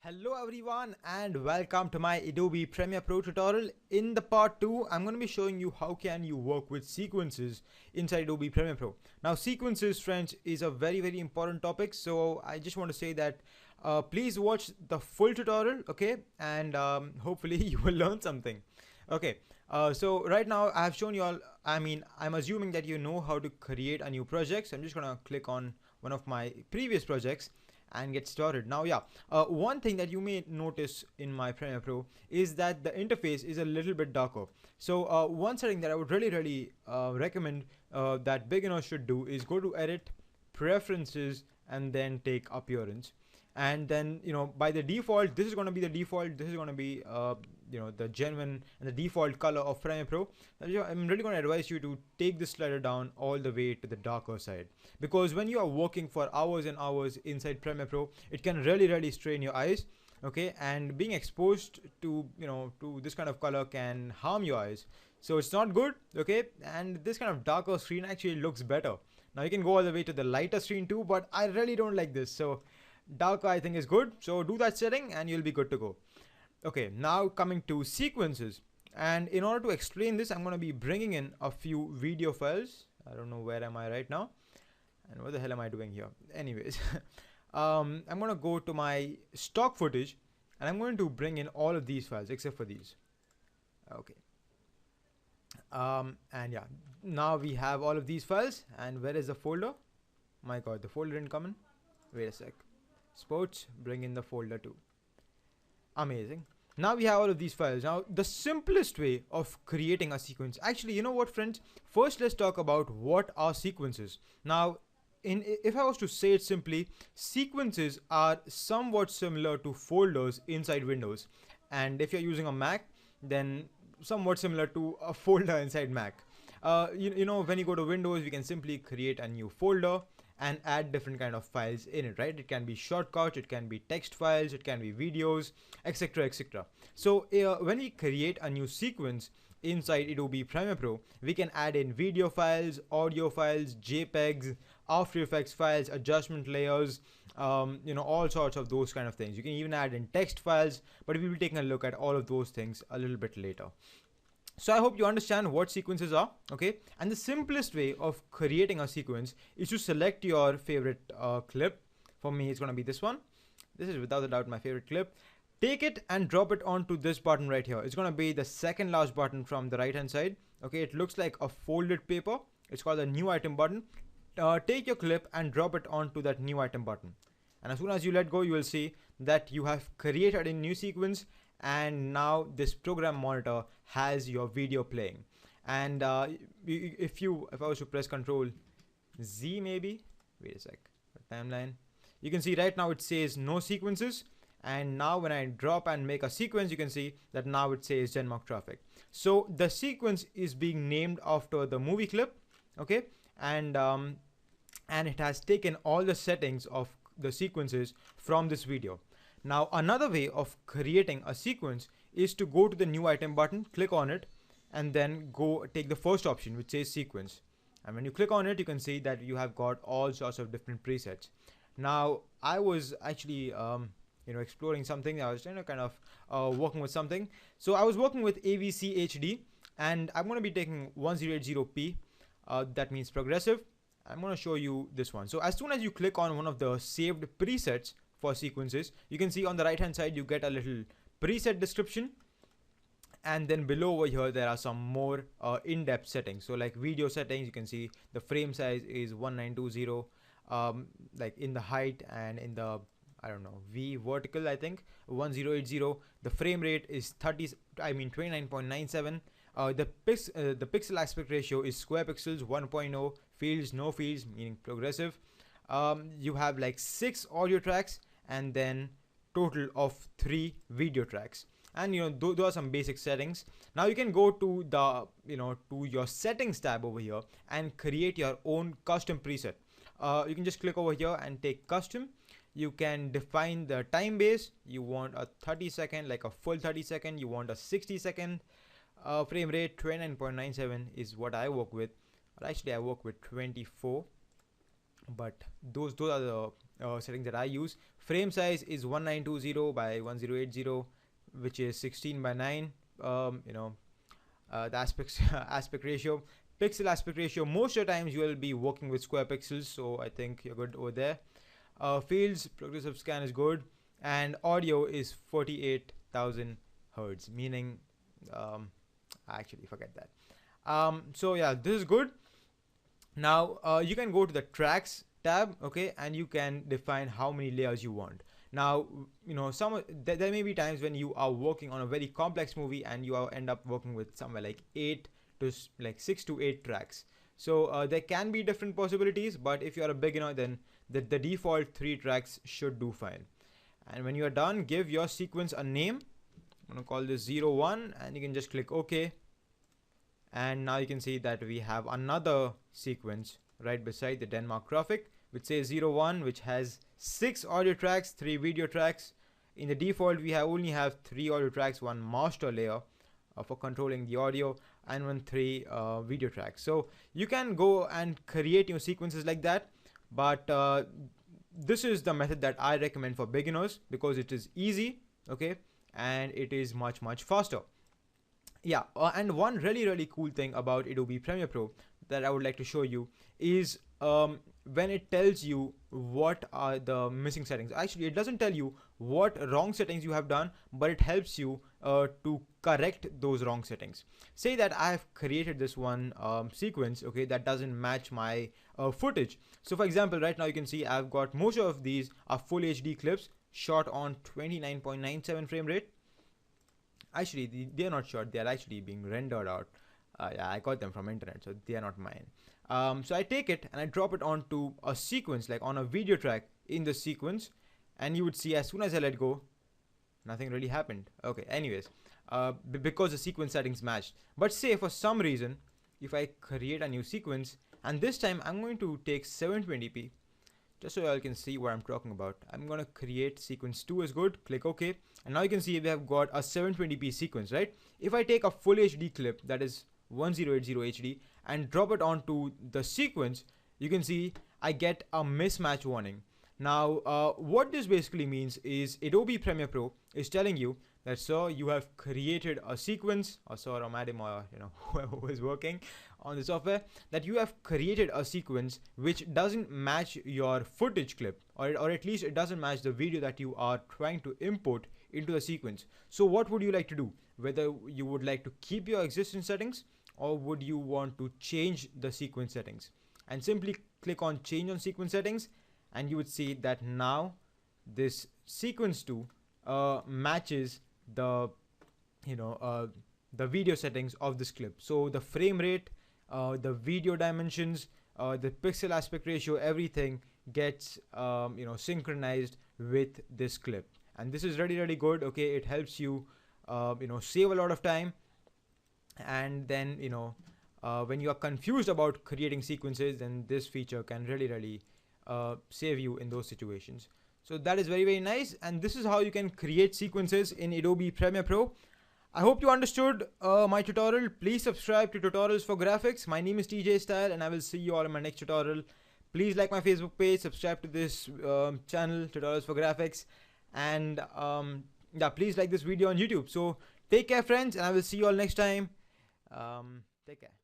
Hello everyone and welcome to my Adobe Premiere Pro tutorial. In the part 2, I'm going to be showing you how can you work with sequences inside Adobe Premiere Pro. Now sequences, friends, is a very important topic, so I just want to say that please watch the full tutorial, okay, and hopefully you will learn something. Okay, so right now I have shown you all, I'm assuming that you know how to create a new project, so I'm just going to click on one of my previous projects and get started. Now, one thing that you may notice in my Premiere Pro is that the interface is a little bit darker. So one setting that I would really recommend that beginners should do is go to Edit, Preferences, and then take Appearance. And then, by the default, this is going to be the default. This is going to be the genuine and the default color of Premiere Pro. I'm really going to advise you to take this slider down all the way to the darker side, because when you are working for hours and hours inside Premiere Pro, it can really strain your eyes. Okay, and being exposed to to this kind of color can harm your eyes, so it's not good. Okay, and this kind of darker screen actually looks better. Now you can go all the way to the lighter screen too, but I really don't like this, so darker I think is good. So do that setting and you'll be good to go. Okay, now coming to sequences, and in order to explain this, I'm going to be bringing in a few video files. I don't know where am I right now and what the hell am I doing here. Anyways, I'm going to go to my stock footage and I'm going to bring in all of these files except for these. Okay, and yeah, now we have all of these files. And where is the folder? My god, the folder didn't come in. Wait a sec. Sports, bring in the folder too. Amazing. Now we have all of these files. Now the simplest way of creating a sequence, actually, you know what, friends, first let's talk about what are sequences. Now if I was to say it simply, sequences are somewhat similar to folders inside Windows, and if you're using a Mac, then somewhat similar to a folder inside Mac. When you go to Windows, we can simply create a new folder and add different kind of files in it, right? It can be shortcuts, it can be text files, it can be videos, etc. So when we create a new sequence inside Adobe Premiere Pro, we can add in video files, audio files, JPEGs, After Effects files, adjustment layers, all sorts of those kind of things. You can even add in text files, but we will be taking a look at all of those things a little bit later. So I hope you understand what sequences are, okay? And the simplest way of creating a sequence is to select your favorite clip. For me, it's going to be this one. This is without a doubt my favorite clip. Take it and drop it onto this button right here. It's going to be the second last button from the right hand side. Okay, it looks like a folded paper. It's called the new item button. Take your clip and drop it onto that new item button. And as soon as you let go, you will see that you have created a new sequence, and now this program monitor has your video playing. And if I was to press Control Z, maybe, wait a sec, timeline, you can see right now it says no sequences, and now when I drop and make a sequence, you can see that now it says Denmark traffic. So the sequence is being named after the movie clip, okay, and it has taken all the settings of the sequences from this video. Now another way of creating a sequence is to go to the new item button, click on it, and then go take the first option which says sequence. And when you click on it, you can see that you have got all sorts of different presets. Now I was actually exploring something. I was kind of working with something. So I was working with AVC HD, and I'm going to be taking 1080p. That means progressive. I'm going to show you this one. So as soon as you click on one of the saved presets for sequences, you can see on the right hand side you get a little preset description, and then below over here there are some more in-depth settings. So like video settings, you can see the frame size is 1920, like in the height, and in the V vertical, I think 1080. The frame rate is 29.97. The pixel aspect ratio is square pixels 1.0, fields no fields, meaning progressive. You have like 6 audio tracks and then total of 3 video tracks, and those are some basic settings. Now you can go to the to your settings tab over here and create your own custom preset. You can just click over here and take custom. You can define the time base. You want a 30-second, like a full 30-second. You want a 60-second frame rate. 29.97 is what I work with. Or actually I work with 24, but those are the settings that I use. Frame size is 1920 by 1080, which is 16 by 9. The aspect ratio, pixel aspect ratio. Most of the times you will be working with square pixels, so I think you're good over there. Fields, progressive scan is good, and audio is 48,000 hertz, meaning actually forget that. So yeah, this is good. Now you can go to the tracks tab, okay, and you can define how many layers you want. Now, there may be times when you are working on a very complex movie and you end up working with somewhere like 6 to 8 tracks. So there can be different possibilities, but if you're a beginner, then the default 3 tracks should do fine. And when you are done, give your sequence a name. I'm gonna call this 01, and you can just click OK. And now you can see that we have another sequence right beside the Denmark graphic, which says 01, which has 6 audio tracks, 3 video tracks. In the default, we only have 3 audio tracks, 1 master layer for controlling the audio, and 3 video tracks. So you can go and create your sequences like that, but this is the method that I recommend for beginners because it is easy, okay, and it is much faster. Yeah, and one really cool thing about Adobe Premiere Pro that I would like to show you is when it tells you what are the missing settings. Actually, it doesn't tell you what wrong settings you have done, but it helps you to correct those wrong settings. Say that I have created this one sequence, okay, that doesn't match my footage. So for example, right now you can see I've got most of these are full HD clips shot on 29.97 frame rate. Actually, they are not short, they are actually being rendered out. Yeah, I got them from internet, so they are not mine. So I take it and I drop it onto a sequence, like on a video track in the sequence, and you would see as soon as I let go, nothing really happened. Okay, anyways, because the sequence settings matched. But say for some reason, if I create a new sequence, and this time I'm going to take 720p, just so you all can see what I'm talking about. I'm going to create sequence 2 is good, click OK, and now you can see we have got a 720p sequence, right? If I take a full HD clip, that is 1080 HD, and drop it onto the sequence, you can see I get a mismatch warning. Now, what this basically means is Adobe Premiere Pro is telling you that, sir, you have created a sequence, or sir, or madam, or whoever is working on the software, that you have created a sequence which doesn't match your footage clip, or at least it doesn't match the video that you are trying to import into the sequence. So what would you like to do? Whether you would like to keep your existing settings, or would you want to change the sequence settings? And simply click on change on sequence settings, and you would see that now this sequence 2 matches the the video settings of this clip. So the frame rate, the video dimensions, the pixel aspect ratio, everything gets synchronized with this clip. And this is really good. Okay, it helps you save a lot of time. And then when you are confused about creating sequences, then this feature can really save you in those situations. So that is very nice, and this is how you can create sequences in Adobe Premiere Pro. I hope you understood my tutorial. Please subscribe to Tutorials for Graphics. My name is TJ Style, and I will see you all in my next tutorial. Please like my Facebook page, subscribe to this channel, Tutorials for Graphics, and yeah, please like this video on YouTube. So take care, friends, and I will see you all next time. Take care.